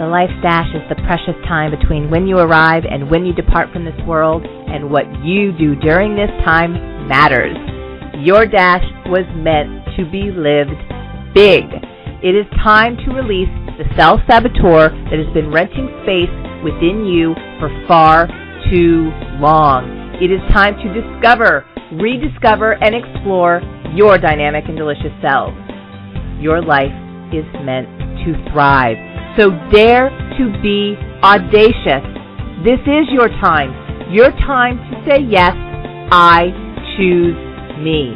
The life dash is the precious time between when you arrive and when you depart from this world, and what you do during this time matters. Your dash was meant to be lived big. It is time to release the self-saboteur that has been renting space within you for far too long. It is time to discover, rediscover, and explore your dynamic and delicious selves. Your life is meant to thrive. So dare to be audacious. This is your time to say yes, I choose me.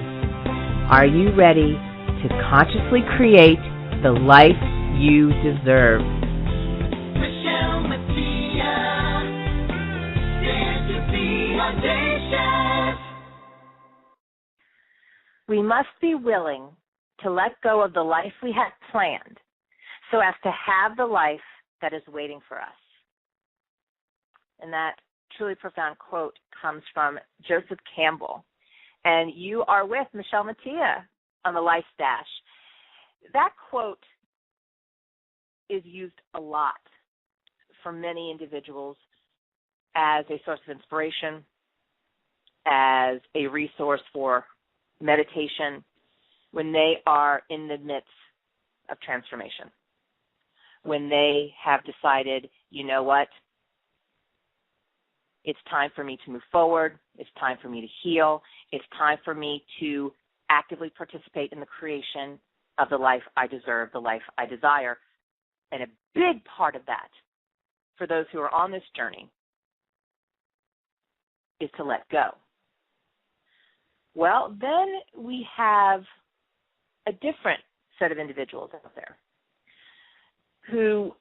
Are you ready to consciously create the life you deserve? Michele Mattia, dare to be audacious. We must be willing to let go of the life we had planned so as to have the life that is waiting for us. And that truly profound quote comes from Joseph Campbell. And you are with Michele Mattia on the Life Dash. That quote is used a lot for many individuals as a source of inspiration, as a resource for meditation when they are in the midst of transformation, when they have decided, you know what, it's time for me to move forward, it's time for me to heal, it's time for me to actively participate in the creation of the life I deserve, the life I desire. And a big part of that, for those who are on this journey, is to let go. Well, then we have a different set of individuals out there who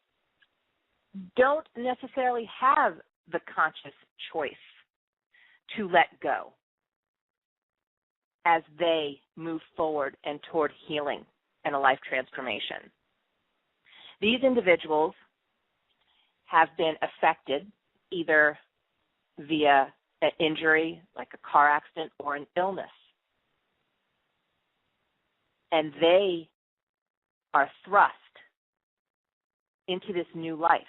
don't necessarily have the conscious choice to let go as they move forward and toward healing and a life transformation. These individuals have been affected either via an injury, like a car accident, or an illness. And they are thrust into this new life.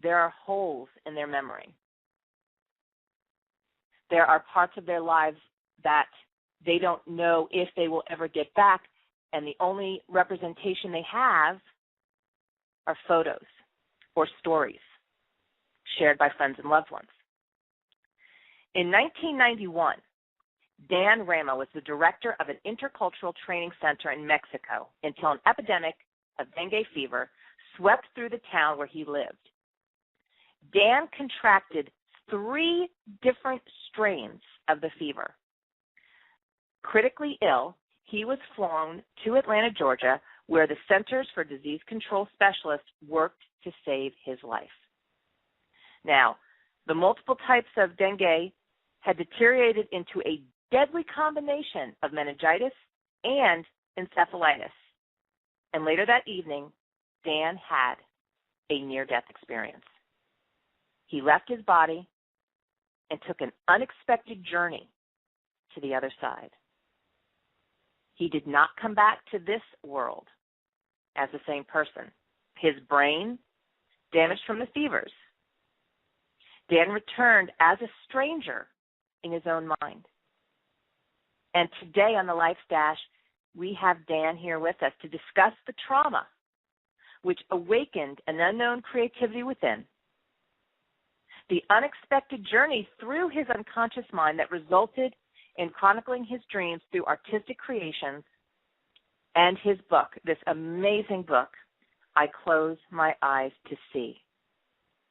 There are holes in their memory. There are parts of their lives that they don't know if they will ever get back, and the only representation they have are photos or stories shared by friends and loved ones. In 1991, Dan Rhema was the director of an intercultural training center in Mexico until an epidemic of dengue fever swept through the town where he lived. Dan contracted 3 different strains of the fever. Critically ill, he was flown to Atlanta, Georgia, where the Centers for Disease Control specialists worked to save his life. Now, the multiple types of dengue had deteriorated into a deadly combination of meningitis and encephalitis. And later that evening, Dan had a near-death experience. He left his body and took an unexpected journey to the other side. He did not come back to this world as the same person. His brain damaged from the fevers. Dan returned as a stranger in his own mind. And today on the Life Dash, we have Dan here with us to discuss the trauma which awakened an unknown creativity within, the unexpected journey through his unconscious mind that resulted in chronicling his dreams through artistic creations, and his book, this amazing book, I Close My Eyes to See,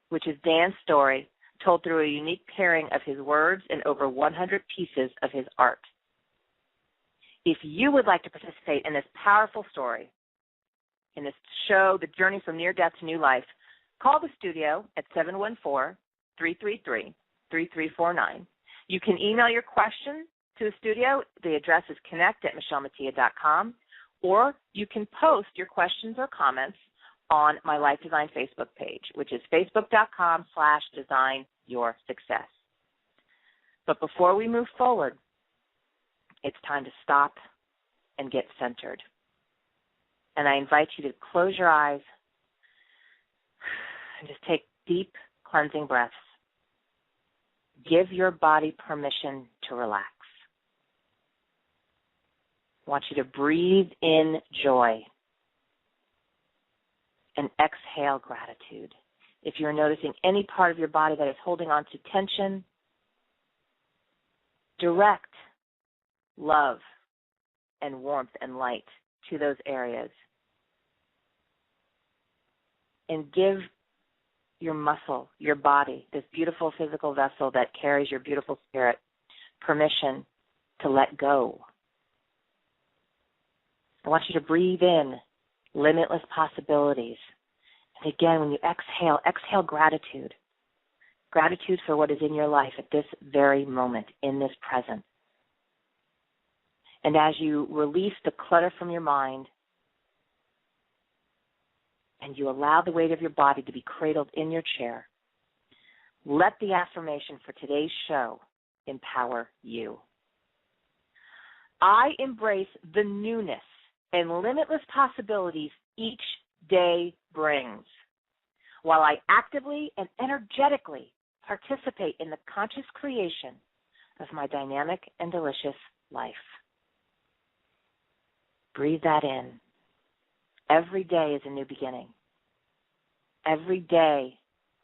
which is Dan's story told through a unique pairing of his words and over 100 pieces of his art. If you would like to participate in this powerful story, in this show, The Journey from Near Death to New Life, call the studio at 714-333-3349. You can email your question to the studio. The address is connect@michellemattia.com, or you can post your questions or comments on my Life Design Facebook page, which is facebook.com/designyoursuccess. But before we move forward, it's time to stop and get centered. And I invite you to close your eyes And just take deep cleansing breaths. Give your body permission to relax. I want you to breathe in joy and exhale gratitude. If you're noticing any part of your body that is holding on to tension, direct love and warmth and light to those areas. And give your muscle, your body, this beautiful physical vessel that carries your beautiful spirit, permission to let go. I want you to breathe in limitless possibilities. And again, when you exhale, exhale gratitude. Gratitude for what is in your life at this very moment, in this present. And as you release the clutter from your mind, and you allow the weight of your body to be cradled in your chair, let the affirmation for today's show empower you. I embrace the newness and limitless possibilities each day brings, while I actively and energetically participate in the conscious creation of my dynamic and delicious life. Breathe that in. Every day is a new beginning. Every day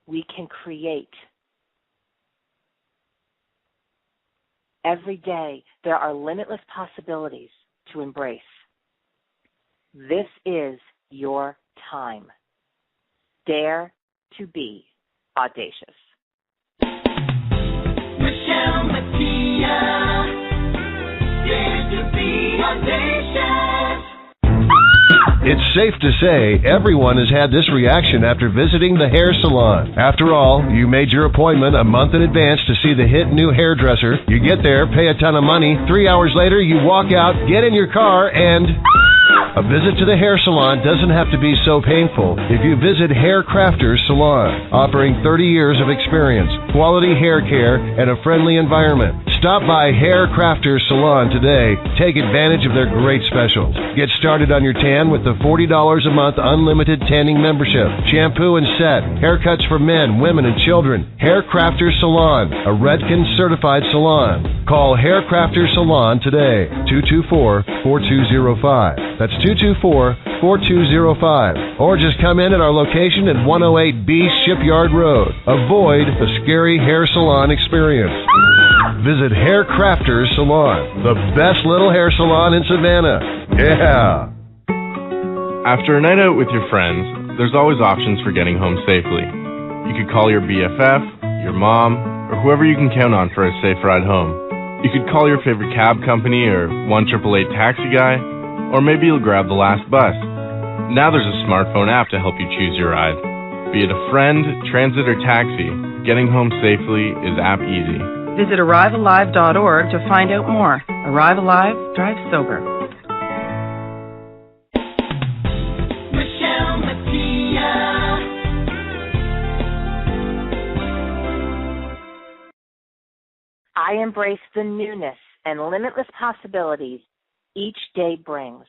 we can create. Every day there are limitless possibilities to embrace. This is your time. Dare to be audacious. Michele Mattia, dare to be audacious. It's safe to say everyone has had this reaction after visiting the hair salon. After all, you made your appointment a month in advance to see the hit new hairdresser. You get there, pay a ton of money. 3 hours later, you walk out, get in your car, and a visit to the hair salon doesn't have to be so painful if you visit Hair Crafters Salon, offering 30 years of experience, quality hair care, and a friendly environment. Stop by Hair Crafters Salon today. Take advantage of their great specials. Get started on your tan with the $40 a month unlimited tanning membership. Shampoo and set. Haircuts for men, women, and children. Hair Crafters Salon, a Redken certified salon. Call Hair Crafters Salon today. 224-4205. That's 224-4205. Or just come in at our location at 108B Shipyard Road. Avoid the scary hair salon experience. Visit Hair Crafters Salon, the best little hair salon in Savannah. Yeah! After a night out with your friends, there's always options for getting home safely. You could call your BFF, your mom, or whoever you can count on for a safe ride home. You could call your favorite cab company or 1-888 taxi guy, or maybe you'll grab the last bus. Now there's a smartphone app to help you choose your ride. Be it a friend, transit, or taxi, getting home safely is app easy. Visit ArriveAlive.org to find out more. Arrive Alive, drive sober. Michele Mattia. I embrace the newness and limitless possibilities each day brings,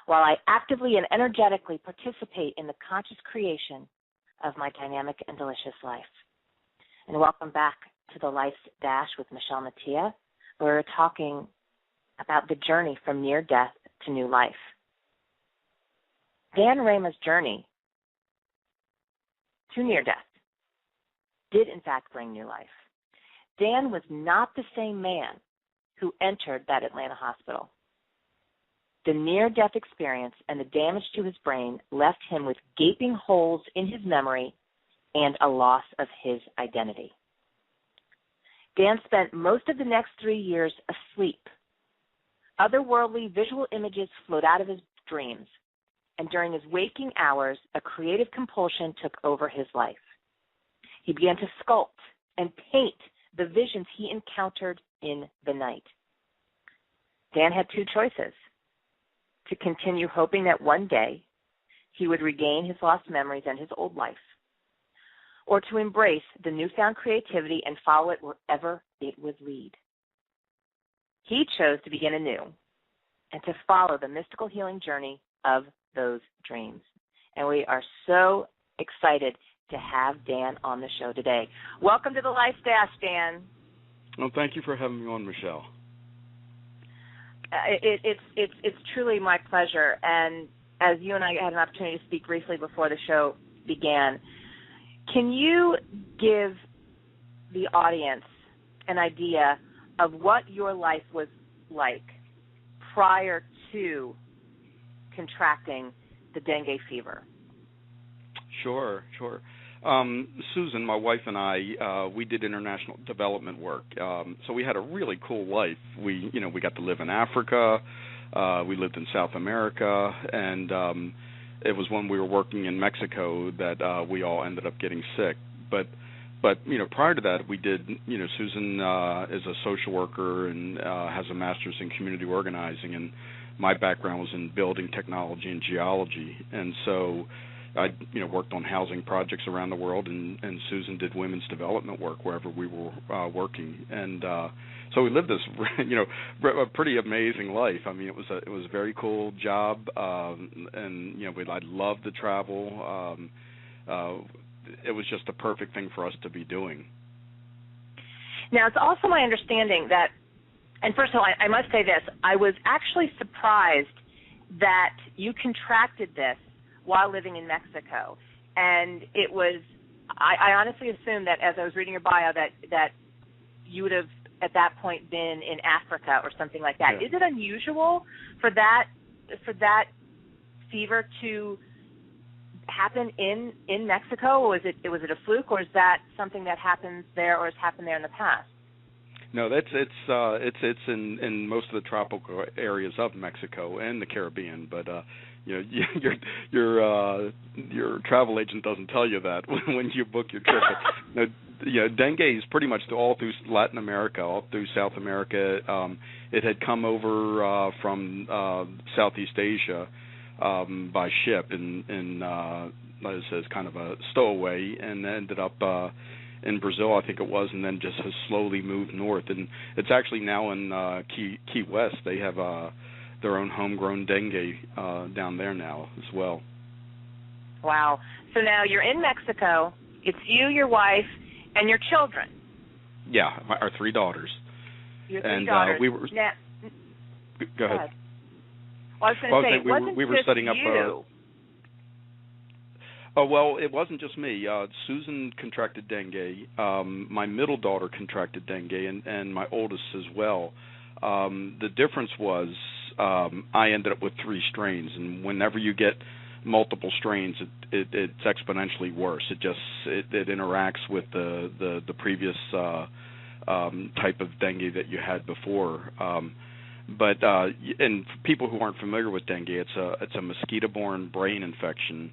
while I actively and energetically participate in the conscious creation of my dynamic and delicious life. And welcome back to the Life's Dash with Michele Mattia. We're talking about the journey from near death to new life. Dan Rhema's journey to near death did in fact bring new life. Dan was not the same man who entered that Atlanta hospital. The near-death experience and the damage to his brain left him with gaping holes in his memory and a loss of his identity. Dan spent most of the next 3 years asleep. Otherworldly visual images flowed out of his dreams, and during his waking hours, a creative compulsion took over his life. He began to sculpt and paint the visions he encountered in the night. Dan had two choices: to continue hoping that one day he would regain his lost memories and his old life, or to embrace the newfound creativity and follow it wherever it would lead. He chose to begin anew and to follow the mystical healing journey of those dreams. And we are so excited to have Dan on the show today. Welcome to the Life Dash, Dan. Well, thank you for having me on, Michelle. It's truly my pleasure. And as you and I had an opportunity to speak briefly before the show began, can you give the audience an idea of what your life was like prior to contracting the dengue fever? Sure. Susan, my wife, and I, we did international development work. So we had a really cool life. We got to live in Africa. We lived in South America, and it was when we were working in Mexico that we all ended up getting sick. But prior to that, we did. Susan is a social worker and has a master's in community organizing, and my background was in building technology and geology, and so I worked on housing projects around the world, and Susan did women's development work wherever we were working, and so we lived this a pretty amazing life. I mean, it was a very cool job, and I loved to travel. It was just the perfect thing for us to be doing. Now, it's also my understanding that, and first of all, I must say this, I was actually surprised that you contracted this while living in Mexico. And it was, I honestly assumed that as I was reading your bio that you would have at that point been in Africa or something like that. Yeah. Is it unusual for that fever to happen in Mexico? Was it a fluke, or is that something that happens there or has happened there in the past? No, it's in most of the tropical areas of Mexico and the Caribbean, but your travel agent doesn't tell you that when you book your trip. Dengue is pretty much all through Latin America, all through South America. It had come over from Southeast Asia by ship in as kind of a stowaway, and ended up in Brazil, I think it was, and then just has slowly moved north. And it's actually now in Key West. They have their own homegrown dengue down there now as well. Wow. So now you're in Mexico. It's you, your wife, and your children. Yeah, our 3 daughters. Your 3 daughters. We were. Now, go ahead. Well, I was going to say, it wasn't we were just setting up you. Oh, well, it wasn't just me. Susan contracted dengue. My middle daughter contracted dengue, and my oldest as well. The difference was I ended up with 3 strains, and whenever you get multiple strains, it's exponentially worse. It interacts with the previous type of dengue that you had before. But and for people who aren't familiar with dengue, it's a mosquito-borne brain infection,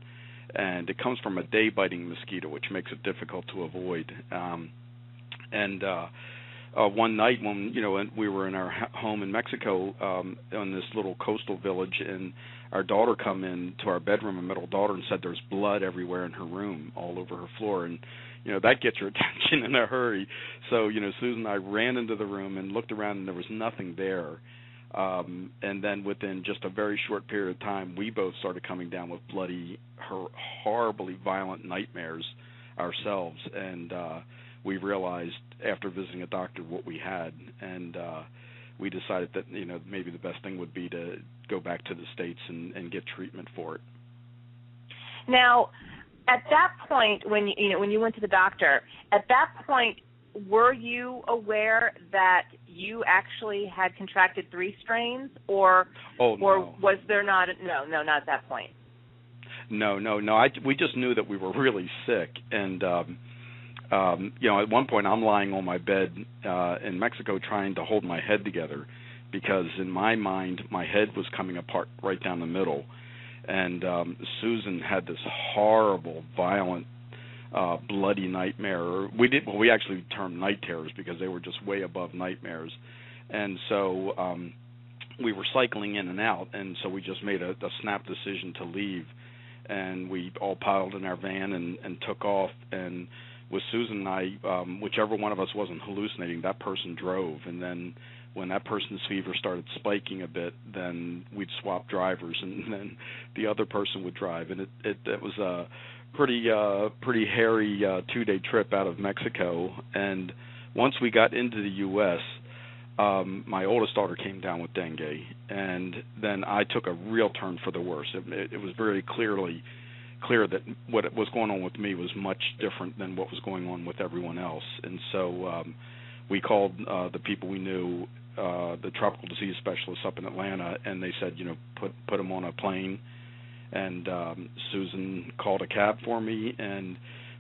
and it comes from a day-biting mosquito, which makes it difficult to avoid. One night when we were in our home in Mexico, in this little coastal village, and our daughter come in to our bedroom, a middle daughter, and said there's blood everywhere in her room, all over her floor, and that gets your attention in a hurry. So Susan and I ran into the room and looked around, and there was nothing there. And then within just a very short period of time, we both started coming down with horribly violent nightmares ourselves, and we realized after visiting a doctor what we had, and we decided that maybe the best thing would be to go back to the States and get treatment for it. Now, at that point, when you went to the doctor, at that point, were you aware that you actually had contracted 3 strains, or was there not? No, not at that point. No. We just knew that we were really sick, and at one point I'm lying on my bed in Mexico trying to hold my head together, because in my mind my head was coming apart right down the middle, and Susan had this horrible, violent, bloody nightmare. We actually termed night terrors because they were just way above nightmares, and so we were cycling in and out, and so we just made a snap decision to leave, and we all piled in our van and took off. And with Susan and I, whichever one of us wasn't hallucinating, that person drove, and then when that person's fever started spiking a bit, then we'd swap drivers, and then the other person would drive. And it was a pretty hairy 2-day trip out of Mexico. And once we got into the U.S., my oldest daughter came down with dengue, and then I took a real turn for the worse. It was very clear that what was going on with me was much different than what was going on with everyone else. And so we called the people we knew, the tropical disease specialists up in Atlanta, and they said, put them on a plane. And Susan called a cab for me, and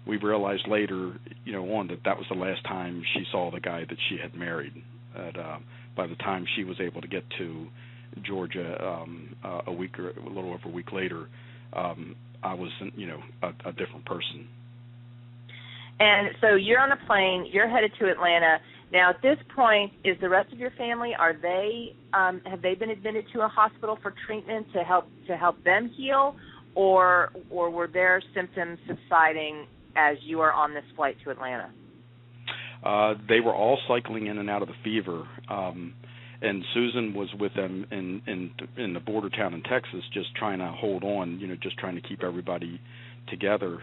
we realized later, on that was the last time she saw the guy that she had married. By the time she was able to get to Georgia a little over a week later, I was, a different person. And so you're on a plane, you're headed to Atlanta. Now, at this point, is the rest of your family, have they been admitted to a hospital for treatment to help them heal, or were their symptoms subsiding as you are on this flight to Atlanta? They were all cycling in and out of the fever, and Susan was with them in the border town in Texas, just trying to hold on, just trying to keep everybody together.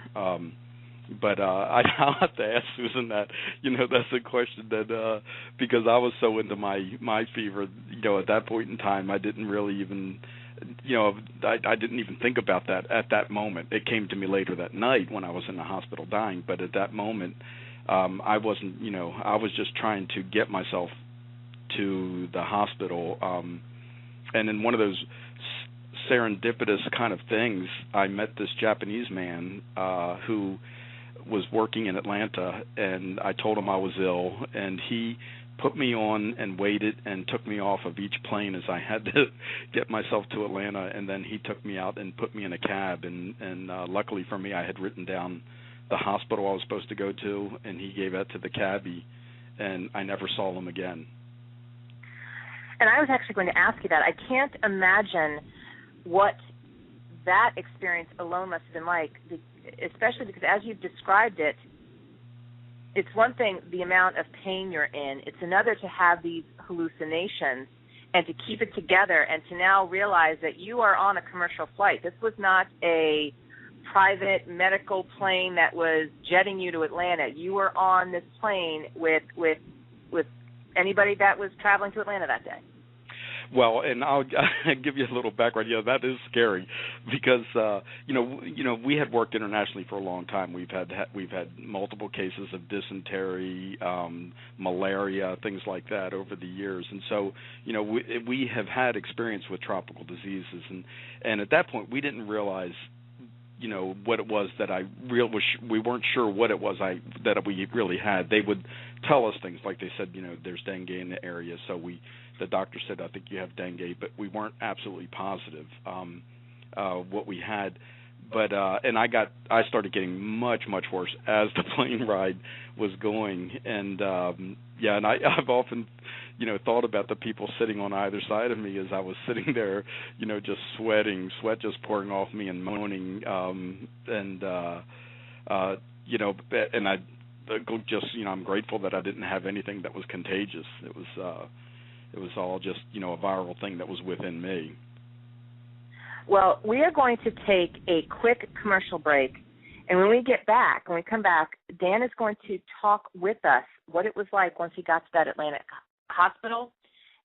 But I'll have to ask Susan that. That's a question that because I was so into my fever, at that point in time, I didn't really even, I didn't even think about that at that moment. It came to me later that night when I was in the hospital dying. But at that moment, I wasn't, I was just trying to get myself to the hospital. And in one of those serendipitous kind of things, I met this Japanese man who was working in Atlanta, and I told him I was ill, and he put me on and waited and took me off of each plane as I had to get myself to Atlanta, and then he took me out and put me in a cab, and luckily for me, I had written down the hospital I was supposed to go to, and he gave that to the cabbie, and I never saw him again. And I was actually going to ask you that. I can't imagine what that experience alone must have been like, especially because as you've described it, it's one thing the amount of pain you're in. It's another to have these hallucinations and to keep it together and to now realize that you are on a commercial flight. This was not a private medical plane that was jetting you to Atlanta. You were on this plane with anybody that was traveling to Atlanta that day. Well, and I'll give you a little background. That is scary because we had worked internationally for a long time. We've had multiple cases of dysentery, malaria, things like that over the years, and so we have had experience with tropical diseases, and at that point we didn't realize what it was that we weren't sure what it was that we really had. They would tell us things like they said, there's dengue in the area, so the doctor said, I think you have dengue, but we weren't absolutely positive what we had. But and I started getting much worse as the plane ride was going, and and I've often thought about the people sitting on either side of me as I was sitting there, just sweating, sweat just pouring off me and moaning, and I just I'm grateful that I didn't have anything that was contagious. It was all just a viral thing that was within me. Well, we are going to take a quick commercial break, and when we come back, Dan is going to talk with us what it was like once he got to that Atlanta hospital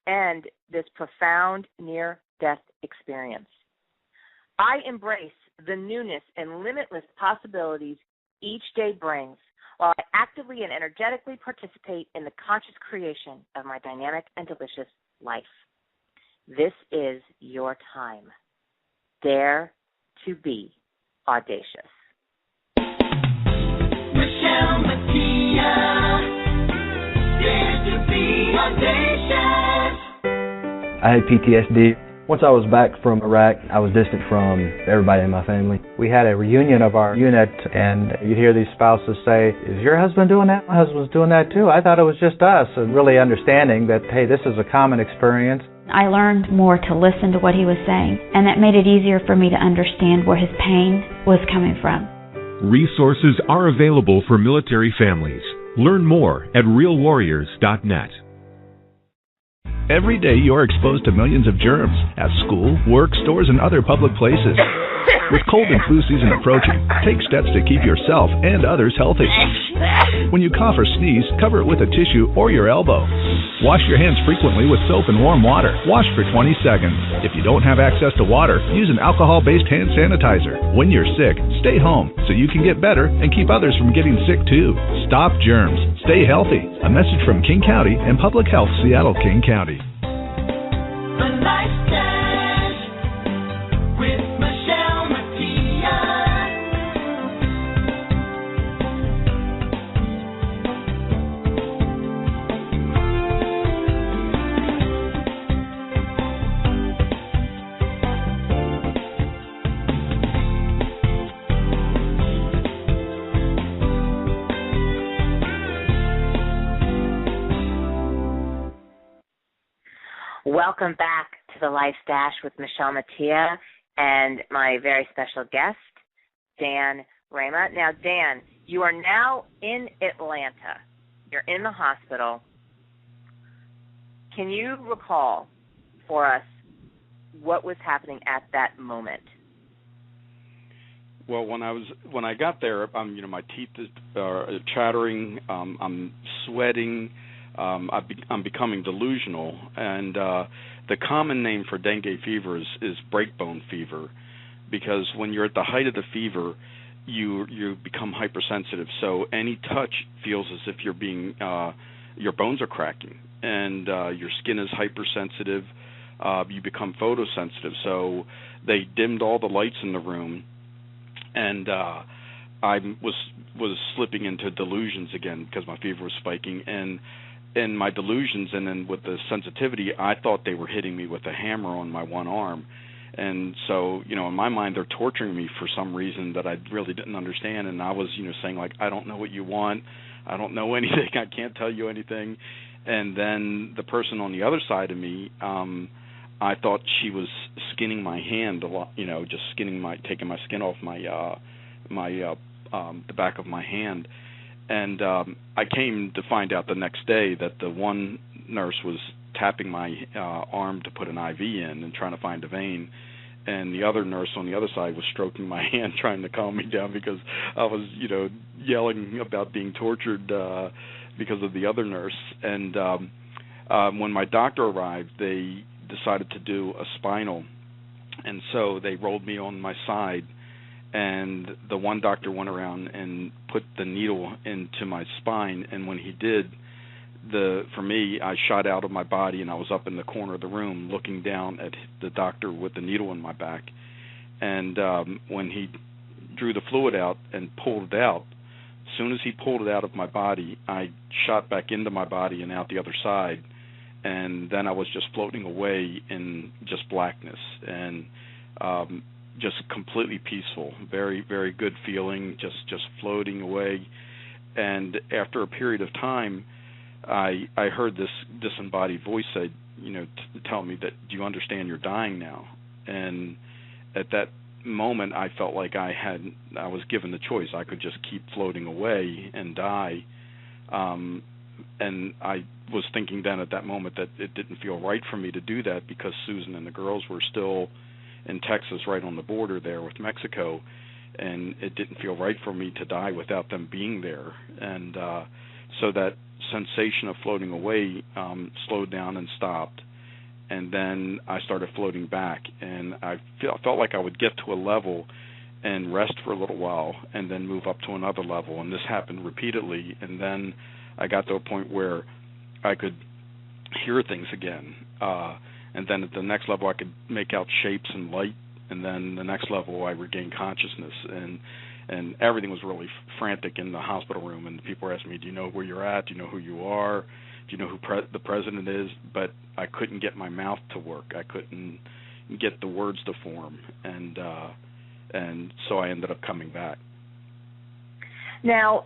and this profound near-death experience. I embrace the newness and limitless possibilities each day brings while I actively and energetically participate in the conscious creation of my dynamic and delicious life. This is your time. Dare to be audacious. Michele Mattia, dare to be audacious. I had PTSD. Once I was back from Iraq, I was distant from everybody in my family. We had a reunion of our unit, and you'd hear these spouses say, "Is your husband doing that? My husband's doing that too. I thought it was just us." And really understanding that, hey, this is a common experience. I learned more to listen to what he was saying, and that made it easier for me to understand where his pain was coming from. Resources are available for military families. Learn more at realwarriors.net. Every day you're exposed to millions of germs at school, work, stores, and other public places. With cold and flu season approaching, take steps to keep yourself and others healthy. When you cough or sneeze, cover it with a tissue or your elbow. Wash your hands frequently with soap and warm water. Wash for 20 seconds. If you don't have access to water, use an alcohol-based hand sanitizer. When you're sick, stay home so you can get better and keep others from getting sick too. Stop germs. Stay healthy. A message from King County and Public Health Seattle-King County. The Life Dash with Michele Mattia. Welcome back to the Life Dash with Michele Mattia and my very special guest, Dan Rhema. Now, Dan, you are now in Atlanta. You're in the hospital. Can you recall for us what was happening at that moment? Well, when I got there, my teeth are chattering. I'm sweating. I'm becoming delusional, and the common name for dengue fever is breakbone fever, because when you're at the height of the fever, you become hypersensitive. So any touch feels as if you're being your bones are cracking, and your skin is hypersensitive. You become photosensitive. So they dimmed all the lights in the room, and I was slipping into delusions again because my fever was spiking, and in my delusions and then with the sensitivity, I thought they were hitting me with a hammer on my one arm. And so, in my mind, they're torturing me for some reason that I really didn't understand. And I was, saying, like, I don't know what you want. I don't know anything. I can't tell you anything. And then the person on the other side of me, I thought she was skinning my hand a lot, just taking my skin off the back of my hand. And I came to find out the next day that the one nurse was tapping my arm to put an IV in and trying to find a vein, and the other nurse on the other side was stroking my hand trying to calm me down because I was, yelling about being tortured because of the other nurse. And when my doctor arrived, they decided to do a spinal, and so they rolled me on my side. And the one doctor went around and put the needle into my spine, and when he did, for me, I shot out of my body, and I was up in the corner of the room looking down at the doctor with the needle in my back. And when he drew the fluid out and pulled it out, as soon as he pulled it out of my body, I shot back into my body and out the other side, and then I was just floating away in just blackness, and just completely peaceful, very, very good feeling, just floating away. And after a period of time, I heard this disembodied voice say, tell me that, do you understand you're dying now? And at that moment, I felt like I was given the choice. I could just keep floating away and die. And I was thinking then at that moment that it didn't feel right for me to do that because Susan and the girls were still in Texas, right on the border there with Mexico, and it didn't feel right for me to die without them being there. And so that sensation of floating away slowed down and stopped, and then I started floating back, and I felt like I would get to a level and rest for a little while and then move up to another level, and this happened repeatedly. And then I got to a point where I could hear things again, and then at the next level I could make out shapes and light, and then the next level I regained consciousness, and everything was really frantic in the hospital room, and people were asking me, do you know where you're at? Do you know who you are? Do you know who the president is? But I couldn't get my mouth to work. I couldn't get the words to form, and so I ended up coming back. Now,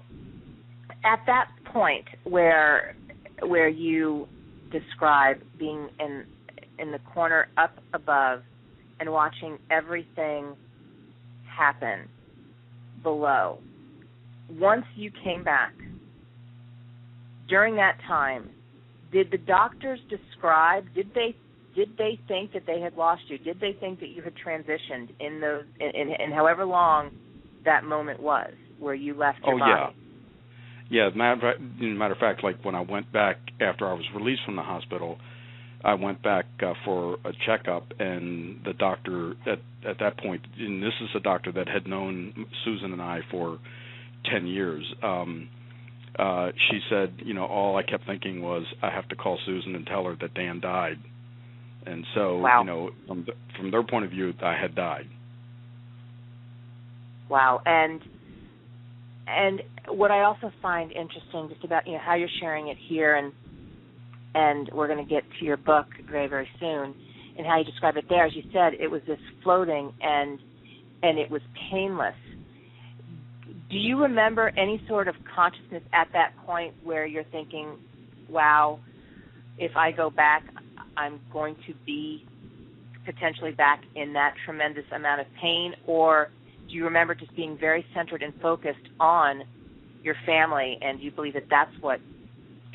at that point where you describe being in the corner up above and watching everything happen below, once you came back, during that time, did the doctors describe? Did they think that they had lost you? Did they think that you had transitioned in those in however long that moment was where you left your body? Yeah. Matter of fact, like when I went back after I was released from the hospital, I went back for a checkup, and the doctor at that point, and this is a doctor that had known Susan and I for 10 years. She said, all I kept thinking was, I have to call Susan and tell her that Dan died. And so, wow. From their point of view, I had died. Wow. And what I also find interesting just about how you're sharing it here, and we're going to get to your book very, very soon, and how you describe it there. As you said, it was this floating, and it was painless. Do you remember any sort of consciousness at that point where you're thinking, wow, if I go back, I'm going to be potentially back in that tremendous amount of pain? Or do you remember just being very centered and focused on your family, and do you believe that that's what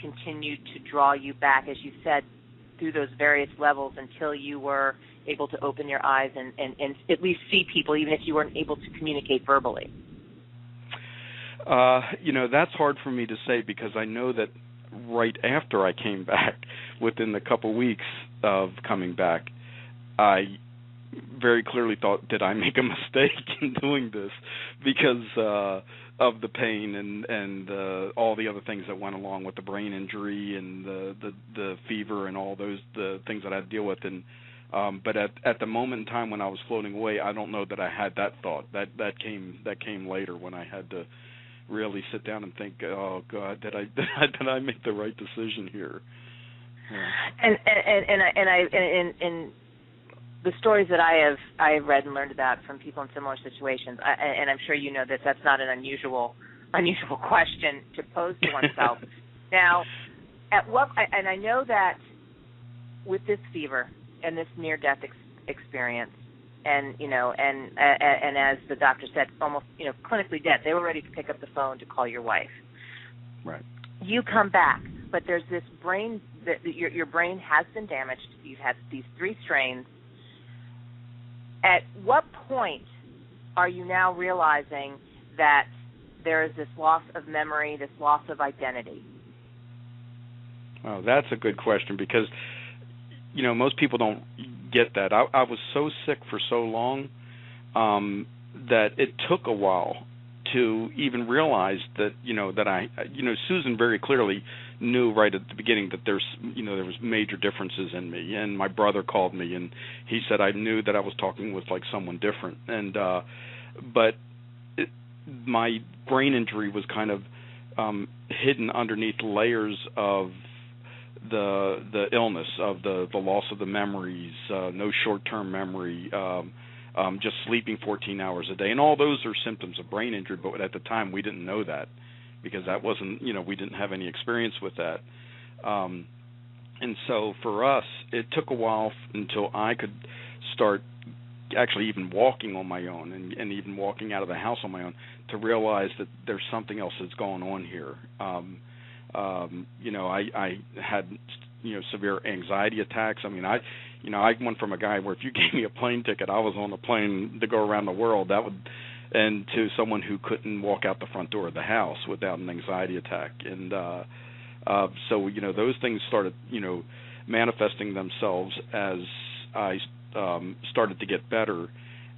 continued to draw you back, as you said, through those various levels until you were able to open your eyes and at least see people, even if you weren't able to communicate verbally? That's hard for me to say, because I know that right after I came back, within the couple weeks of coming back, I very clearly thought, did I make a mistake in doing this? Because of the pain and all the other things that went along with the brain injury and the fever and all the things that I had to deal with. And but at the moment in time when I was floating away, I don't know that I had that thought. That came later, when I had to really sit down and think, oh God, did I make the right decision here? Yeah. And the stories that I have read and learned about from people in similar situations, and I'm sure you know this, that's not an unusual question to pose to oneself. Now, and I know that with this fever and this near-death experience, and as the doctor said, almost clinically dead, they were ready to pick up the phone to call your wife. Right. You come back, but there's this brain that your brain has been damaged. You've had these 3 strains. At what point are you now realizing that there is this loss of memory, this loss of identity? Oh, that's a good question, because most people don't get that. I was so sick for so long that it took a while to even realize that that I Susan very clearly knew right at the beginning that there was major differences in me, and my brother called me and he said I knew that I was talking with like someone different, and but my brain injury was kind of hidden underneath layers of the illness, of the loss of the memories, no short-term memory, just sleeping 14 hours a day, and all those are symptoms of brain injury. But at the time, we didn't know that, because that wasn't, we didn't have any experience with that. And so for us, it took a while until I could start actually even walking on my own, and even walking out of the house on my own, to realize that there's something else that's going on here. I had severe anxiety attacks. I mean, I went from a guy where if you gave me a plane ticket, I was on a plane to go around the world. And to someone who couldn't walk out the front door of the house without an anxiety attack. And so those things started manifesting themselves as I started to get better,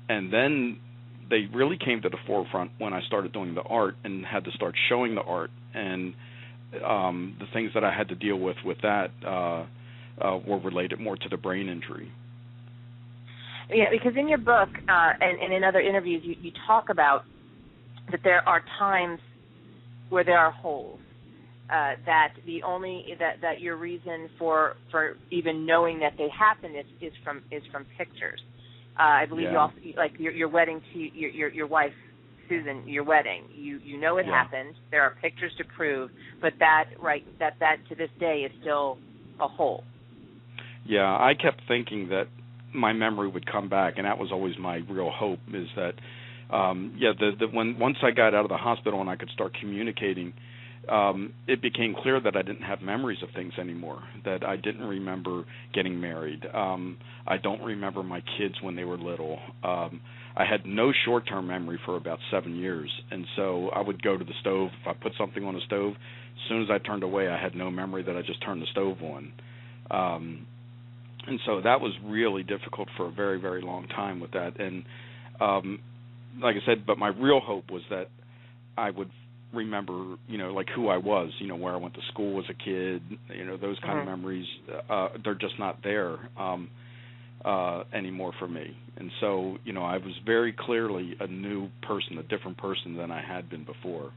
and then they really came to the forefront when I started doing the art and had to start showing the art, and the things that I had to deal with that were related more to the brain injury. Yeah, because in your book and in other interviews, you talk about that there are times where there are holes. That that your reason for even knowing that they happen is from pictures. I believe you also, like your wedding to your wife Susan, your wedding. You know it happened. There are pictures to prove, but that to this day is still a hole. Yeah, I kept thinking that my memory would come back, and that was always my real hope. Is that once I got out of the hospital and I could start communicating, it became clear that I didn't have memories of things anymore, that I didn't remember getting married. I don't remember my kids when they were little. I had no short-term memory for about 7 years, and so I would go to the stove. If I put something on the stove, as soon as I turned away, I had no memory that I just turned the stove on. And so that was really difficult for a very, very long time with that. And like I said, but my real hope was that I would remember, like who I was, where I went to school as a kid, those kind of memories. They're just not there anymore for me. And so, I was very clearly a new person, a different person than I had been before.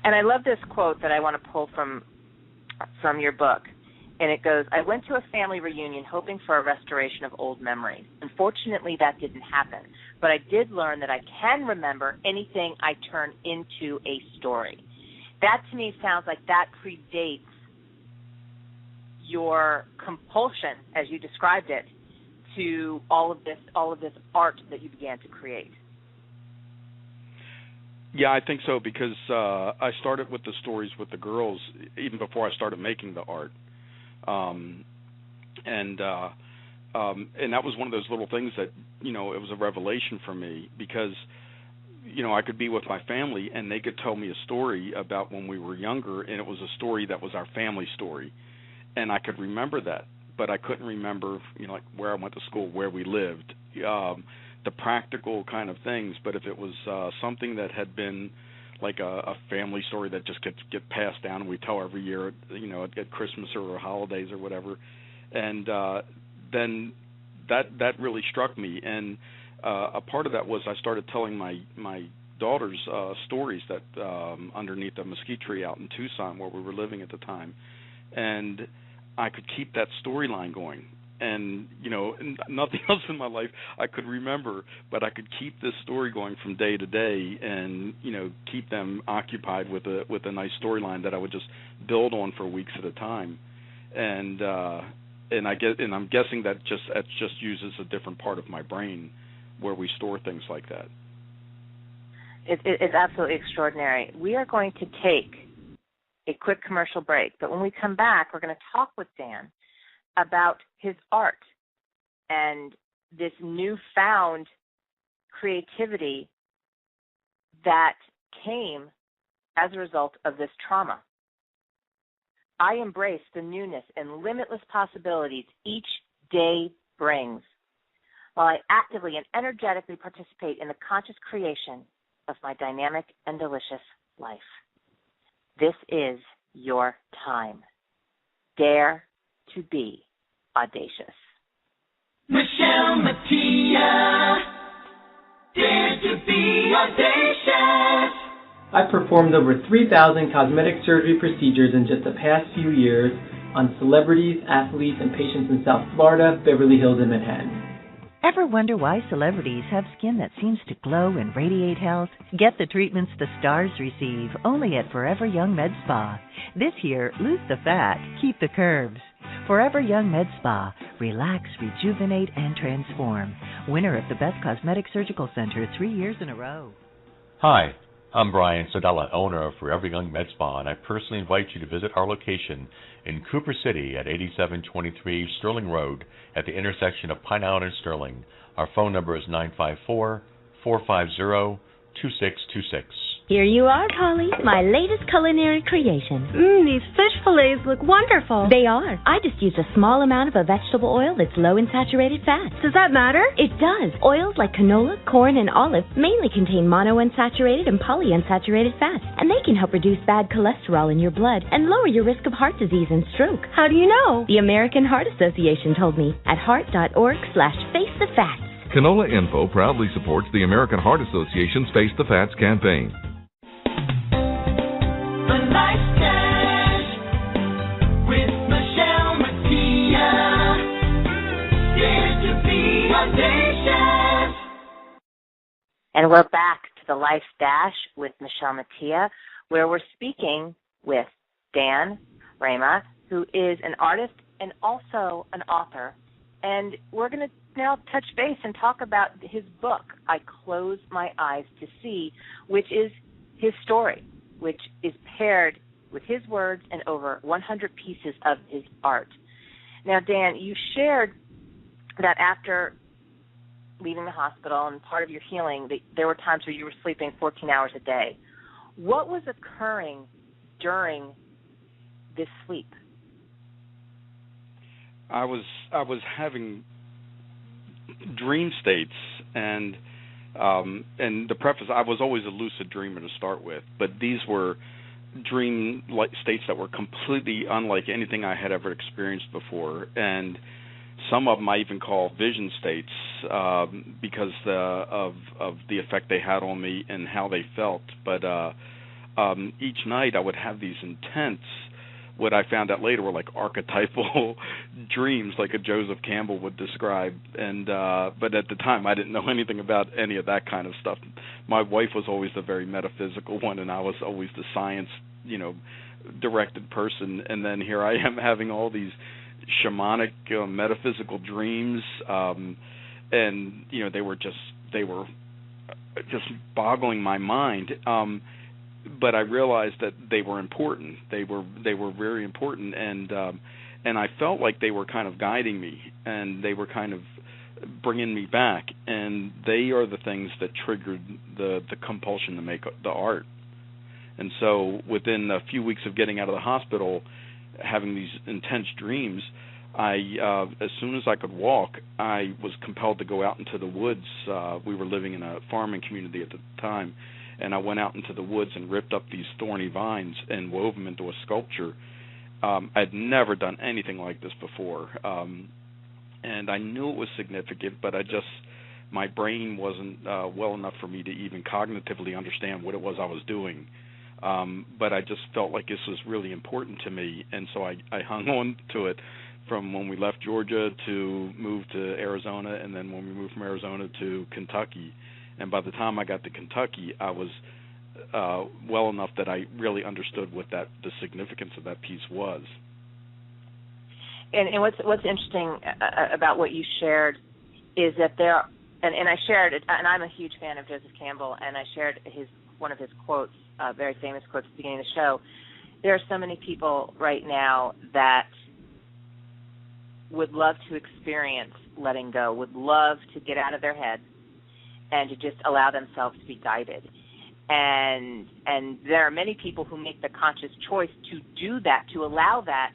And I love this quote that I want to pull from your book. And it goes, I went to a family reunion hoping for a restoration of old memories. Unfortunately, that didn't happen. But I did learn that I can remember anything I turn into a story. That to me sounds like that predates your compulsion, as you described it, to all of this art that you began to create. Yeah, I think so, because I started with the stories with the girls even before I started making the art. And that was one of those little things that, it was a revelation for me, because, I could be with my family and they could tell me a story about when we were younger, and it was a story that was our family story. And I could remember that, but I couldn't remember, like where I went to school, where we lived, the practical kind of things. But if it was something that had been like a family story that just get passed down and we tell every year, at Christmas or holidays or whatever, and then that really struck me. And a part of that was I started telling my daughters stories that underneath a mesquite tree out in Tucson, where we were living at the time, and I could keep that storyline going. And nothing else in my life I could remember, but I could keep this story going from day to day, and keep them occupied with a nice storyline that I would just build on for weeks at a time. And I'm guessing that just uses a different part of my brain where we store things like that. It's absolutely extraordinary. We are going to take a quick commercial break, but when we come back, we're going to talk with Dan about his art and this newfound creativity that came as a result of this trauma. I embrace the newness and limitless possibilities each day brings, while I actively and energetically participate in the conscious creation of my dynamic and delicious life. This is your time. Dare to be audacious. Michele Mattia, dare to be audacious. I've performed over 3,000 cosmetic surgery procedures in just the past few years on celebrities, athletes, and patients in South Florida, Beverly Hills, and Manhattan. Ever wonder why celebrities have skin that seems to glow and radiate health? Get the treatments the stars receive only at Forever Young Med Spa. This year, lose the fat, keep the curves. Forever Young Med Spa. Relax, rejuvenate, and transform. Winner of the Best Cosmetic Surgical Center 3 years in a row. Hi, I'm Brian Sodella, owner of Forever Young Med Spa, and I personally invite you to visit our location in Cooper City at 8723 Sterling Road at the intersection of Pine Island and Sterling. Our phone number is 954-450-2626. Here you are, Polly, my latest culinary creation. These fish fillets look wonderful. They are. I just use a small amount of a vegetable oil that's low in saturated fats. Does that matter? It does. Oils like canola, corn, and olive mainly contain monounsaturated and polyunsaturated fats, and they can help reduce bad cholesterol in your blood and lower your risk of heart disease and stroke. How do you know? The American Heart Association told me at heart.org/facethefats. Canola Info proudly supports the American Heart Association's Face the Fats campaign. The Life Dash with Michele Mattia. Dare to be audacious. And we're back to the Life Dash with Michele Mattia, where we're speaking with Dan Rhema, who is an artist and also an author. And we're going to now touch base and talk about his book, I Close My Eyes to See, which is his story. which is paired with his words and over 100 pieces of his art. Now, Dan, you shared that after leaving the hospital and part of your healing, there were times where you were sleeping 14 hours a day. What was occurring during this sleep? I was having dream states, and the preface, I was always a lucid dreamer to start with, but these were dream states that were completely unlike anything I had ever experienced before, and some of them I even call vision states because of the effect they had on me and how they felt. But each night I would have these intense, what I found out later were like archetypal dreams, like a Joseph Campbell would describe. And but at the time, I didn't know anything about any of that kind of stuff. My wife was always the very metaphysical one, and I was always the science, directed person. And then here I am having all these shamanic, metaphysical dreams, and they were just boggling my mind. But I realized that they were important. They were very important, and I felt like they were kind of guiding me, and they were kind of bringing me back. And they are the things that triggered the compulsion to make the art. And so within a few weeks of getting out of the hospital, having these intense dreams, I as soon as I could walk, I was compelled to go out into the woods. We were living in a farming community at the time. And I went out into the woods and ripped up these thorny vines and wove them into a sculpture. I'd never done anything like this before. And I knew it was significant, but my brain wasn't well enough for me to even cognitively understand what it was I was doing. But I just felt like this was really important to me, and so I hung on to it from when we left Georgia to move to Arizona, and then when we moved from Arizona to Kentucky. And by the time I got to Kentucky, I was well enough that I really understood what the significance of that piece was. And what's interesting about what you shared is that and I shared it, and I'm a huge fan of Joseph Campbell, and I shared one of his quotes, very famous quotes at the beginning of the show. There are so many people right now that would love to experience letting go, would love to get out of their head and to just allow themselves to be guided. And there are many people who make the conscious choice to do that, to allow that.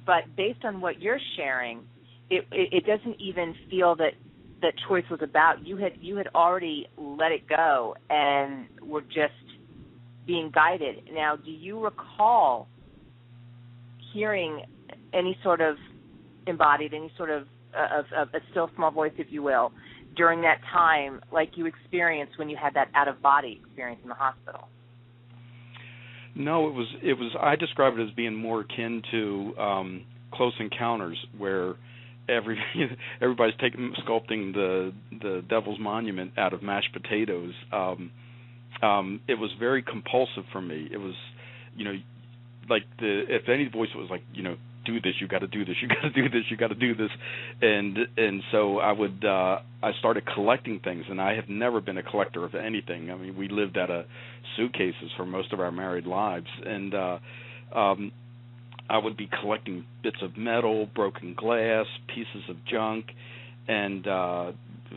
But based on what you're sharing, it doesn't even feel that choice was about. You had already let it go and were just being guided. Now, do you recall hearing any sort of embodied, any sort of a still small voice, if you will, during that time, like you experienced when you had that out-of-body experience in the hospital? No, it was. I describe it as being more akin to Close Encounters, where everybody's sculpting the Devil's Monument out of mashed potatoes. It was very compulsive for me. It was, like if any voice was like, do this, you got to do this, you got to do this, you got to do this, and so I started collecting things, and I have never been a collector of anything. I mean, we lived out of suitcases for most of our married lives, and I would be collecting bits of metal, broken glass, pieces of junk, and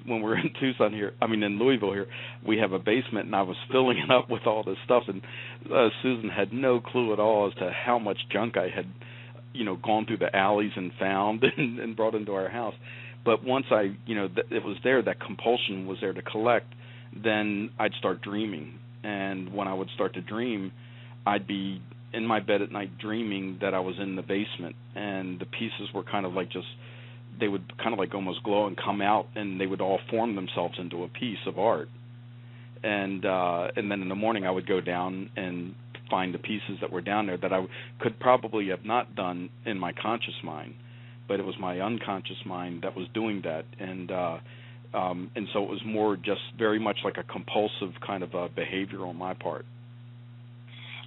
when we're in in Louisville here, we have a basement, and I was filling it up with all this stuff, and Susan had no clue at all as to how much junk I had gone through the alleys and found and brought into our house. But once it was there, that compulsion was there to collect, then I'd start dreaming. And when I would start to dream, I'd be in my bed at night dreaming that I was in the basement, and the pieces were kind of like they would kind of like almost glow and come out, and they would all form themselves into a piece of art. And then in the morning I would go down and find the pieces that were down there that I could probably have not done in my conscious mind, but it was my unconscious mind that was doing that, and so it was more just very much like a compulsive kind of behavior on my part.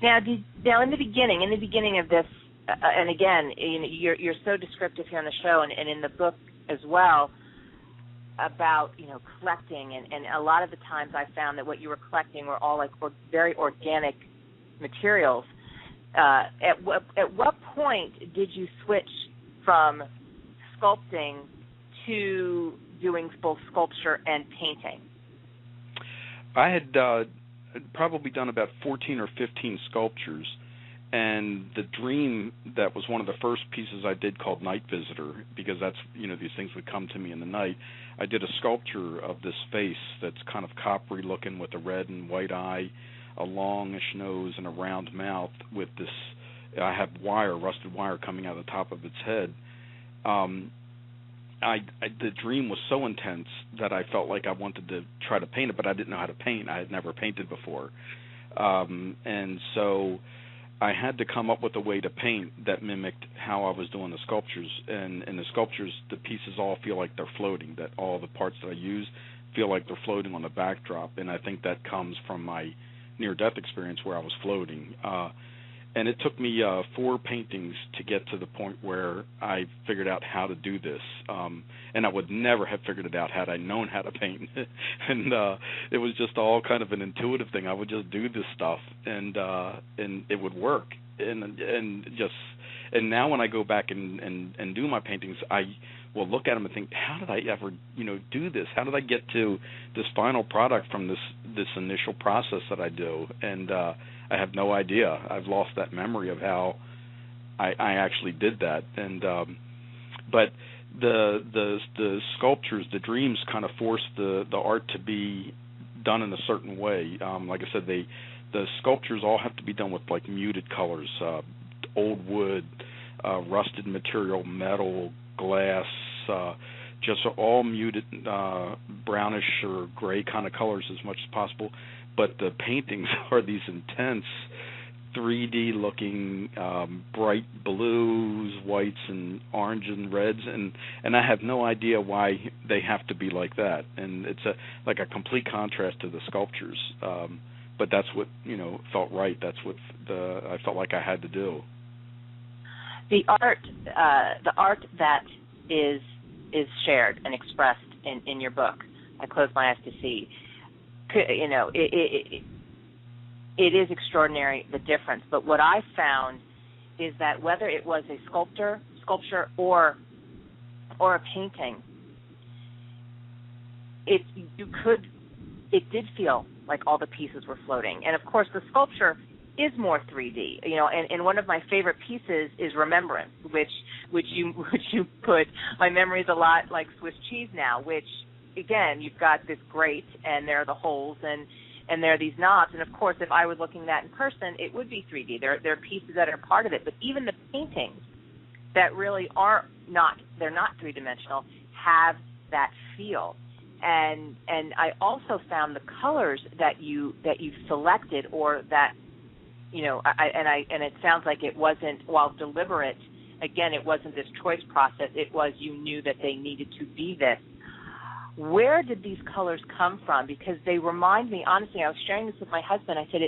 Now in the beginning of this, and again, you're so descriptive here on the show and in the book as well about collecting, and a lot of the times I found that what you were collecting were all like very organic materials. At what point did you switch from sculpting to doing both sculpture and painting? I had probably done about 14 or 15 sculptures, and the dream that was one of the first pieces I did called Night Visitor, because that's, these things would come to me in the night. I did a sculpture of this face that's kind of coppery looking with a red and white eye, a longish nose, and a round mouth with this, I have rusted wire coming out of the top of its head. The dream was so intense that I felt like I wanted to try to paint it, but I didn't know how to paint. I had never painted before. And so I had to come up with a way to paint that mimicked how I was doing the sculptures. And in the sculptures, the pieces all feel like they're floating, that all the parts that I use feel like they're floating on the backdrop. And I think that comes from my near-death experience where I was floating. And it took me 4 paintings to get to the point where I figured out how to do this. And I would never have figured it out had I known how to paint. And it was just all kind of an intuitive thing. I would just do this stuff, and it would work. And now when I go back and do my paintings, I will look at them and think, how did I ever do this? How did I get to this final product from this initial process that I do? And I have no idea. I've lost that memory of how I actually did that. And but the sculptures, the dreams, kind of forced the art to be done in a certain way. Like I said, the sculptures all have to be done with like muted colors, old wood, rusted material, metal, glass, just all muted brownish or gray kind of colors as much as possible. But the paintings are these intense 3D-looking bright blues, whites, and orange and reds, and I have no idea why they have to be like that. And it's like a complete contrast to the sculptures. But that's what felt right. That's what I felt like I had to do. The art that is shared and expressed in your book, I Close My Eyes to See. It is extraordinary, the difference. But what I found is that whether it was a sculpture or a painting, it did feel like all the pieces were floating. And of course, the sculpture is more 3D. And one of my favorite pieces is Remembrance, which you put. My memory is a lot like Swiss cheese now, which, again, you've got this grate, and there are the holes, and there are these knobs. And, of course, if I was looking at that in person, it would be 3D. There are pieces that are part of it. But even the paintings that really they're not three-dimensional, have that feel. And I also found the colors that you selected, or that, and it sounds like it wasn't, while deliberate, again, it wasn't this choice process. It was, you knew that they needed to be this. Where did these colors come from? Because they remind me, honestly, I was sharing this with my husband. I said,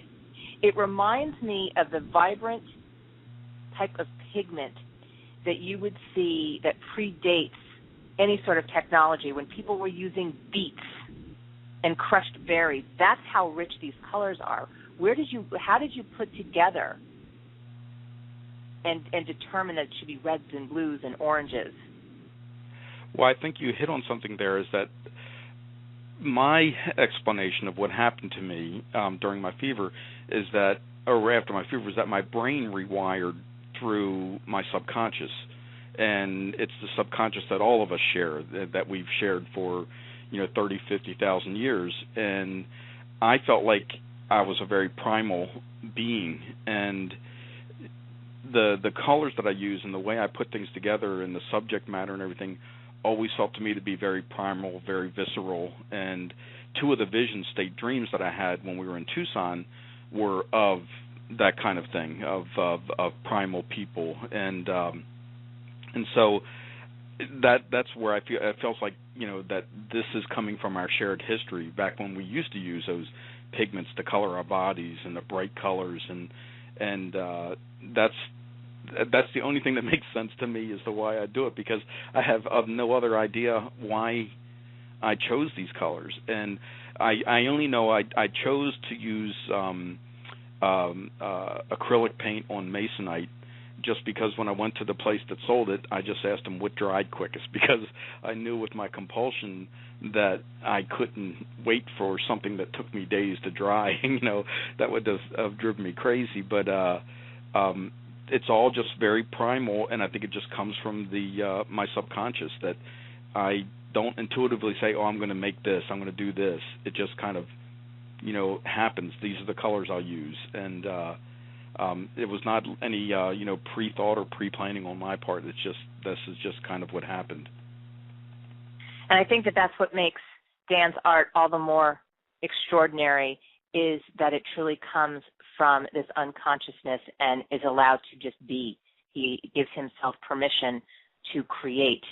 it reminds me of the vibrant type of pigment that you would see that predates any sort of technology, when people were using beets and crushed berries. That's how rich these colors are. How did you put together and determine that it should be reds and blues and oranges? Well, I think you hit on something there, is that my explanation of what happened to me during my fever is that, or after my fever, is that my brain rewired through my subconscious. And it's the subconscious that all of us share, that we've shared for 30, 50,000 years. And I felt like I was a very primal being, and the colors that I use and the way I put things together and the subject matter and everything always felt to me to be very primal, very visceral. And 2 of the vision state dreams that I had when we were in Tucson were of that kind of thing, of primal people. And so that's where I feel, it feels like, that this is coming from our shared history, back when we used to use those pigments to color our bodies and the bright colors, and that's the only thing that makes sense to me as to why I do it, because I have no other idea why I chose these colors. And I only know I chose to use acrylic paint on masonite, just because when I went to the place that sold it, I just asked them what dried quickest, because I knew with my compulsion that I couldn't wait for something that took me days to dry. That would have driven me crazy. But it's all just very primal, and I think it just comes from my subconscious, that I don't intuitively say, oh, I'm going to make this, I'm going to do this. It just kind of, happens. These are the colors I'll use. And it was not any, pre-thought or pre-planning on my part. This is just kind of what happened. And I think that that's what makes Dan's art all the more extraordinary, is that it truly comes from this unconsciousness and is allowed to just be. He gives himself permission to create.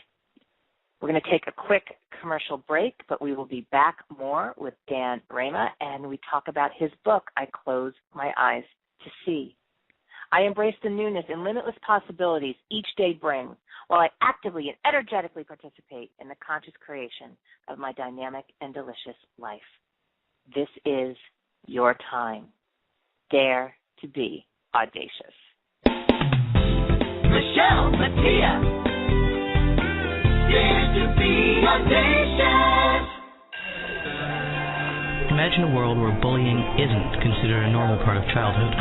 We're going to take a quick commercial break, but we will be back more with Dan Rhema, and we talk about his book, I Close My Eyes to See. I embrace the newness and limitless possibilities each day brings, while I actively and energetically participate in the conscious creation of my dynamic and delicious life. This is your time. Dare to be audacious. Michele Mattia. Dare to be audacious. Imagine a world where bullying isn't considered a normal part of childhood.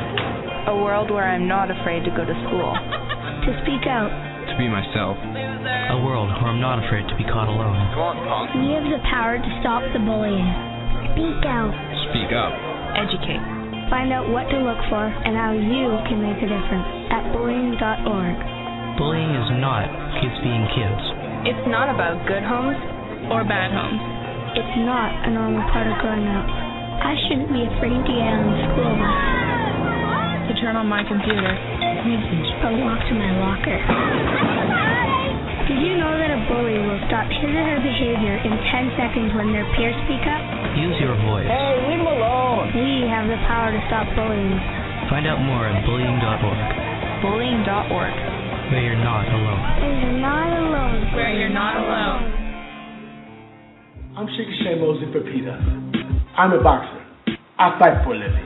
A world where I'm not afraid to go to school. To speak out. To be myself. A world where I'm not afraid to be caught alone. Come on, punk. We have the power to stop the bullying. Speak out. Speak up. Educate. Find out what to look for and how you can make a difference at bullying.org. Bullying is not kids being kids. It's not about good homes or bad homes. It's not a normal part of growing up. I shouldn't be afraid to get on the school bus. To turn on my computer. Or walk to my locker. Did you know that a bully will stop his or her behavior in 10 seconds when their peers speak up? Use your voice. Hey, leave them alone. We have the power to stop bullying. Find out more at bullying.org. Bullying.org. Where you're not alone. Where you're not alone. Where you're not alone. I'm Shaky Shea Mosley for PETA. I'm a boxer. I fight for a living.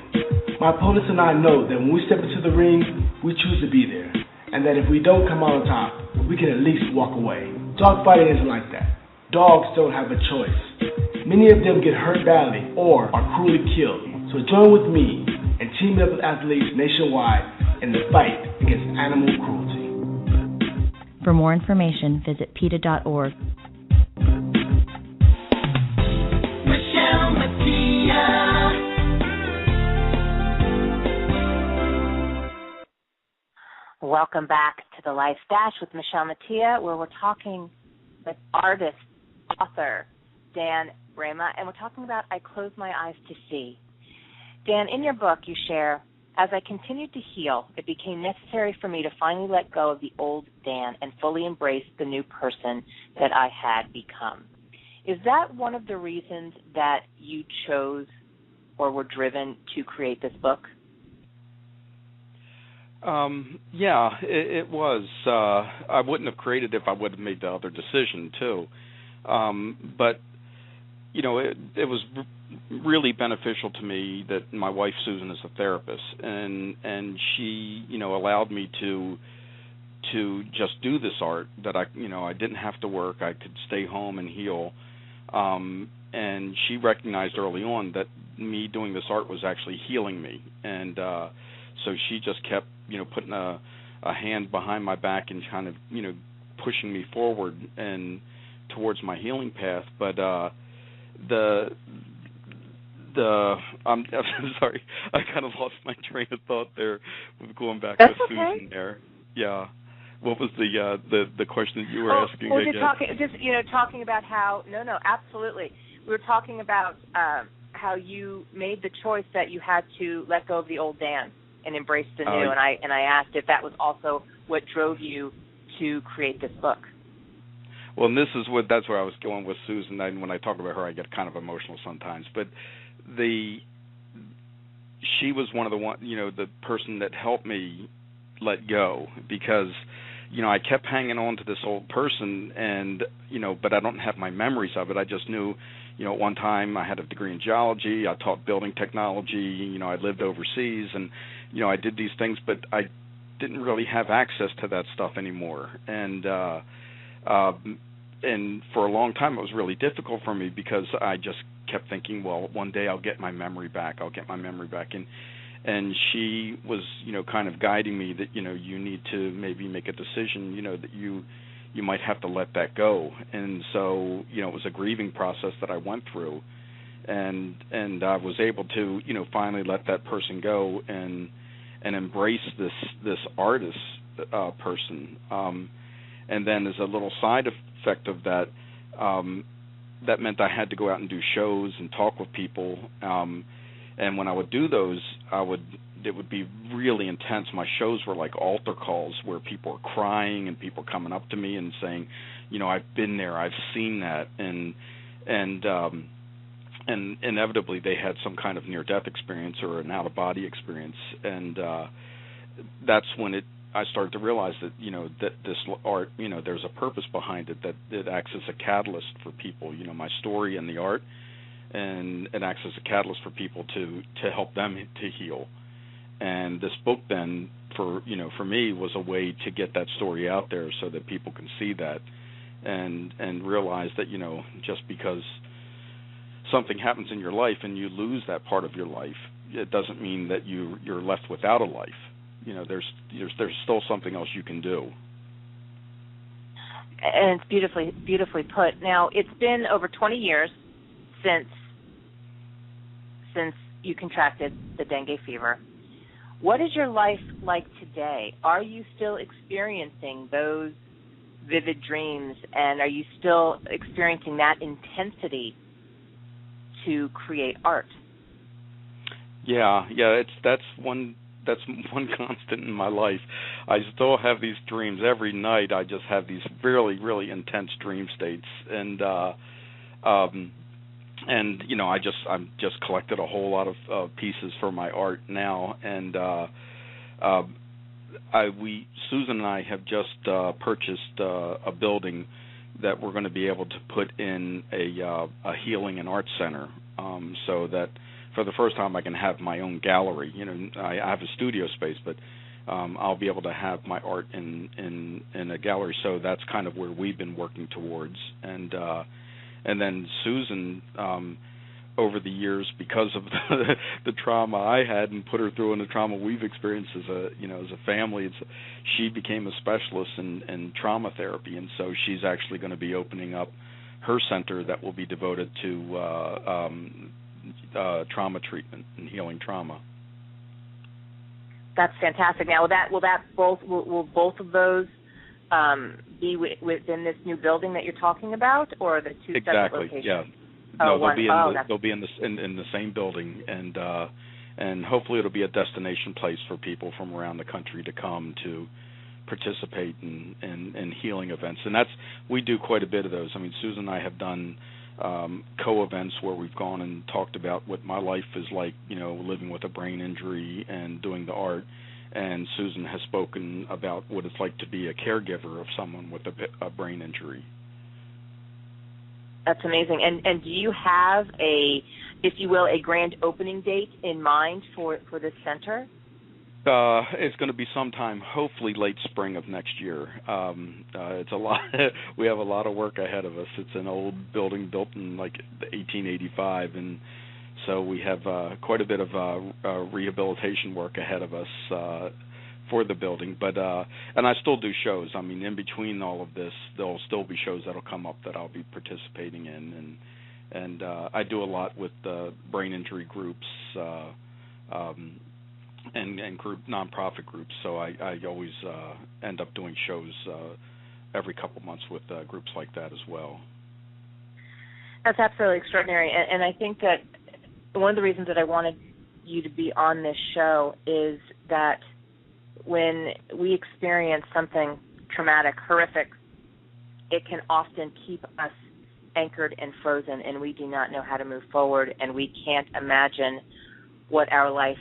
My opponents and I know that when we step into the ring, we choose to be there. And that if we don't come out on top, we can at least walk away. Dogfighting isn't like that. Dogs don't have a choice. Many of them get hurt badly or are cruelly killed. So join with me and team up with athletes nationwide in the fight against animal cruelty. For more information, visit PETA.org. Michele Mattia. Welcome back to the Life Dash with Michele Mattia, where we're talking with artist, author, Dan Rhema, and we're talking about I Close My Eyes to See. Dan, in your book you share, as I continued to heal, it became necessary for me to finally let go of the old Dan and fully embrace the new person that I had become. Is that one of the reasons that you chose or were driven to create this book? Yeah, it was. I wouldn't have created it if I would have made the other decision, too. But, it was really beneficial to me that my wife, Susan, is a therapist, and she, allowed me to just do this art, that I didn't have to work. I could stay home and heal. And she recognized early on that me doing this art was actually healing me. And so she just kept, putting a hand behind my back and kind of, pushing me forward and towards my healing path. But I'm sorry, I kind of lost my train of thought there with going back That's to okay. Susan there. Yeah. What was the question that you were asking well, again? Talking about how no, absolutely. We were talking about how you made the choice that you had to let go of the old Dan and embrace the new, and I asked if that was also what drove you to create this book. Well, and that's where I was going with Susan. And when I talk about her, I get kind of emotional sometimes. But she was one of the person that helped me let go, because I kept hanging on to this old person, and but I don't have my memories of it. I just knew, at one time I had a degree in geology. I taught building technology. I lived overseas, and I did these things, but I didn't really have access to that stuff anymore. And for a long time, it was really difficult for me because I just kept thinking, well, one day I'll get my memory back. And she was, kind of guiding me that, you need to maybe make a decision, that you might have to let that go. And so, it was a grieving process that I went through, and I was able to, finally let that person go and embrace this artist person. And then as a little side effect of that, that meant I had to go out and do shows and talk with people. And when I would do those, it would be really intense. My shows were like altar calls where people were crying and people coming up to me and saying, I've been there, I've seen that, and inevitably they had some kind of near-death experience or an out-of-body experience, and that's when I started to realize that that this art, there's a purpose behind it, that it acts as a catalyst for people. My story and the art. And it acts as a catalyst for people to help them to heal. And this book then, for me, was a way to get that story out there so that people can see that and realize that, just because something happens in your life and you lose that part of your life, it doesn't mean that you're left without a life. There's still something else you can do. And it's beautifully put. Now, it's been over 20 years since you contracted the dengue fever. What is your life like today? Are you still experiencing those vivid dreams, and are you still experiencing that intensity to create art? Yeah, that's one constant in my life. I still have these dreams every night. I just have these really, really intense dream states, and I'm just collected a whole lot of pieces for my art now, and Susan and I have just purchased a building that we're going to be able to put in a healing and art center, so that for the first time I can have my own gallery. I have a studio space, but I'll be able to have my art in a gallery. So that's kind of where we've been working towards, and then Susan, over the years, because of the trauma I had and put her through and the trauma we've experienced as a family, she became a specialist in trauma therapy, and so she's actually going to be opening up her center that will be devoted to trauma treatment and healing trauma. That's fantastic. Now, will both of those be within this new building that you're talking about, or are the two separate locations? Yeah. No, they'll be in the same building, and hopefully it'll be a destination place for people from around the country to come to participate in healing events. And we do quite a bit of those. I mean, Susan and I have done co-events where we've gone and talked about what my life is like, living with a brain injury and doing the art. And Susan has spoken about what it's like to be a caregiver of someone with a brain injury. That's amazing. And do you have a grand opening date in mind for this center? It's going to be sometime, hopefully late spring of next year. It's a lot. We have a lot of work ahead of us. It's an old building built in like 1885, and so we have quite a bit of rehabilitation work ahead of us for the building. But and I still do shows. I mean, in between all of this, there'll still be shows that'll come up that I'll be participating in, and I do a lot with brain injury groups and group nonprofit groups. So I always end up doing shows every couple months with groups like that as well. That's absolutely extraordinary, and I think that one of the reasons that I wanted you to be on this show is that when we experience something traumatic, horrific, it can often keep us anchored and frozen, and we do not know how to move forward, and we can't imagine what our life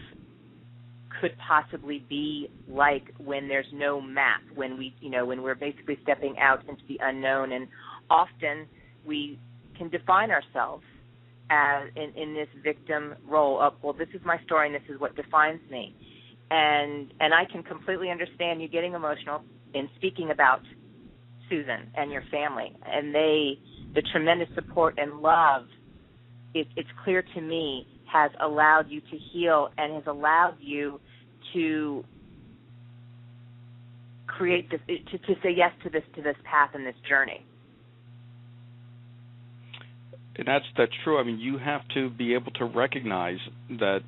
could possibly be like when there's no map, when we're basically stepping out into the unknown. And often we can define ourselves as in this victim role of, well, this is my story and this is what defines me. And I can completely understand you getting emotional in speaking about Susan and your family, and the tremendous support and love, it's clear to me, has allowed you to heal and has allowed you to create this, to say yes to this path and this journey. And that's true. I mean, you have to be able to recognize that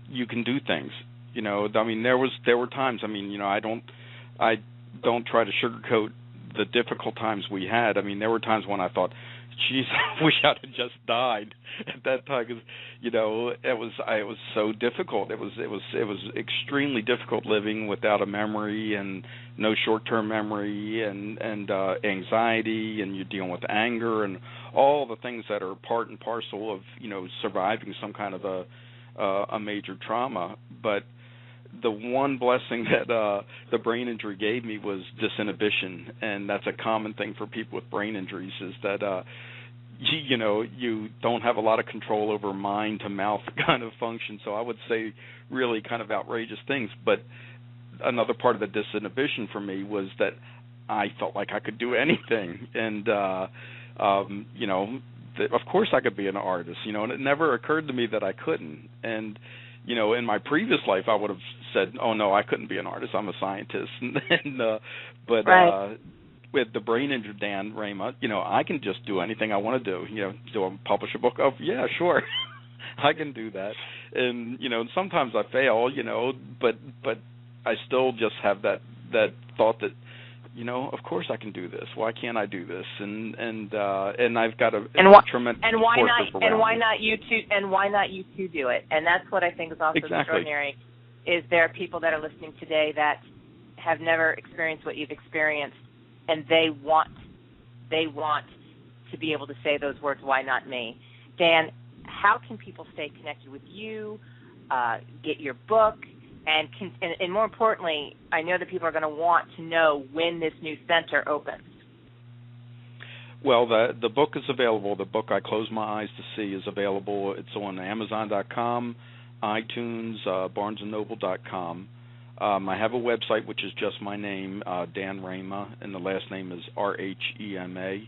you can do things. You know, I mean, there were times. I mean, you know, I don't try to sugarcoat the difficult times we had. I mean, there were times when I thought, geez, I wish I'd have just died at that time, because, you know, it was so difficult. It was extremely difficult living without a memory and no short-term memory and anxiety, and you're dealing with anger and all the things that are part and parcel of, you know, surviving some kind of a major trauma. But the one blessing that the brain injury gave me was disinhibition, and that's a common thing for people with brain injuries, is that you don't have a lot of control over mind-to-mouth kind of function. So I would say really kind of outrageous things. But another part of the disinhibition for me was that I felt like I could do anything, and you know, of course I could be an artist, you know, and it never occurred to me that I couldn't. And you know, in my previous life, I would have said, "Oh no, I couldn't be an artist. I'm a scientist." But right. With the brain injured Dan Rhema, you know, I can just do anything I want to do. You know, do I publish a book? Oh yeah, sure, I can do that. And you know, sometimes I fail, you know, but I still just have that thought that, you know, of course I can do this. Why can't I do this? And I've got a tremendous support and why not you two do it? And that's what I think is also extraordinary. Is there are people that are listening today that have never experienced what you've experienced, and they want to be able to say those words, why not me? Dan, how can people stay connected with you, get your book, and more importantly, I know that people are going to want to know when this new center opens. Well, the book is available. The book I Close My Eyes to See is available. It's on Amazon.com, iTunes, BarnesandNoble.com. I have a website which is just my name, Dan Rhema, and the last name is Rhema.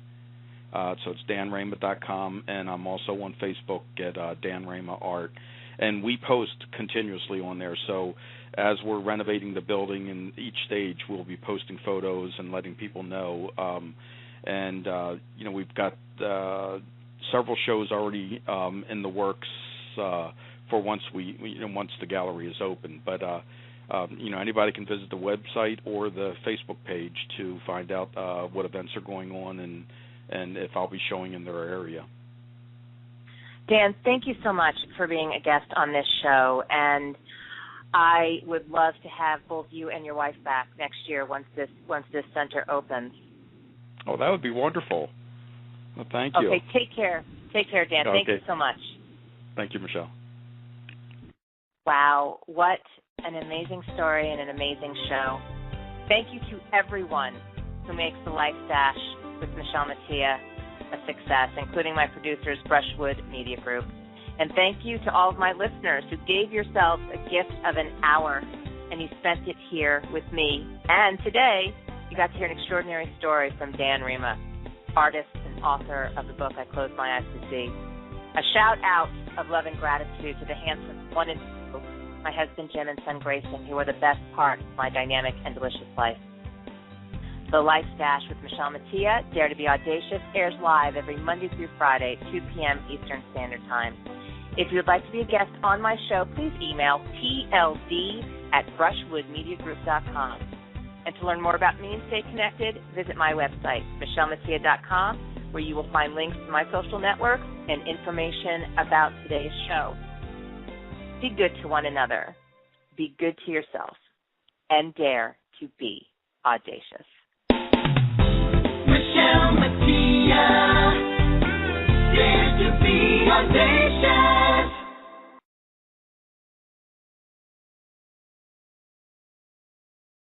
So it's danrhema.com, and I'm also on Facebook at Dan Rhema Art. And we post continuously on there. So as we're renovating the building in each stage, we'll be posting photos and letting people know. You know, we've got several shows already in the works for once once the gallery is open. But you know, anybody can visit the website or the Facebook page to find out what events are going on and if I'll be showing in their area. Dan, thank you so much for being a guest on this show, and I would love to have both you and your wife back next year once this center opens. Oh, that would be wonderful. Well, thank you. Okay, take care. Take care, Dan. Thank you so much. Thank you, Michelle. Wow, what an amazing story and an amazing show. Thank you to everyone who makes the Life Dash with Michele Mattia a success, including my producers, Brushwood Media Group. And thank you to all of my listeners who gave yourselves a gift of an hour, and you spent it here with me. And today, you got to hear an extraordinary story from Dan Rhema, artist and author of the book I Close My Eyes to See. A shout out of love and gratitude to the handsome one and two, my husband Jim and son Grayson, who are the best part of my dynamic and delicious life. The Life Dash with Michele Mattia, Dare to be Audacious, airs live every Monday through Friday, 2 p.m. Eastern Standard Time. If you would like to be a guest on my show, please email tld@brushwoodmediagroup.com. And to learn more about me and stay connected, visit my website, michelemattia.com, where you will find links to my social networks and information about today's show. Be good to one another. Be good to yourself. And dare to be audacious.